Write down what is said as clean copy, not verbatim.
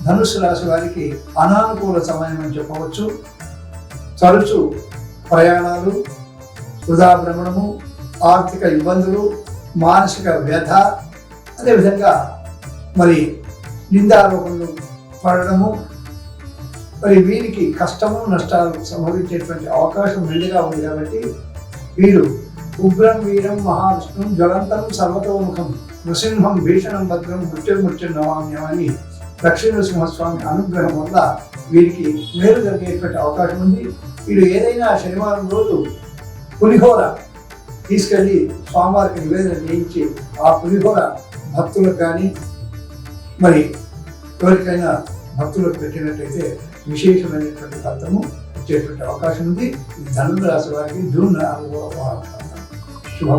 ధనుస్సు రాశి వారికి అనానుకూల సమయం అని చెప్పవచ్చు. తరచు ప్రయాణాలు, వృధా భ్రమణము, ఆర్థిక ఇబ్బందులు, మానసిక వ్యధ, అదేవిధంగా మరి నిందారోపణలు పడడము, మరి వీరికి కష్టము నష్టాలు సంభవించేటువంటి అవకాశం మెండుగా ఉంది. కాబట్టి వీరు ఉగ్రం వీరం మహావిష్ణుం జ్వలంతం సర్వతోముఖం నృసింహం భీషణం భద్రం మృత్యుర్మృత్యు నమామ్యం అని లక్ష్మీ నరసింహస్వామి అనుగ్రహం వల్ల వీరికి మేలు జరిగేటువంటి అవకాశం ఉంది. వీరు ఏదైనా శనివారం రోజు పులిహోర తీసుకెళ్ళి స్వామివారికి నివేదన చేయించి ఆ పులిహోర భక్తులకు కానీ మరి ఎవరికైనా భక్తులకు పెట్టినట్టయితే విశేషమైనటువంటి ఫలితము వచ్చేటువంటి అవకాశం ఉంది. ఈ ధనుసు రాశి వారికి జూన్ 4వ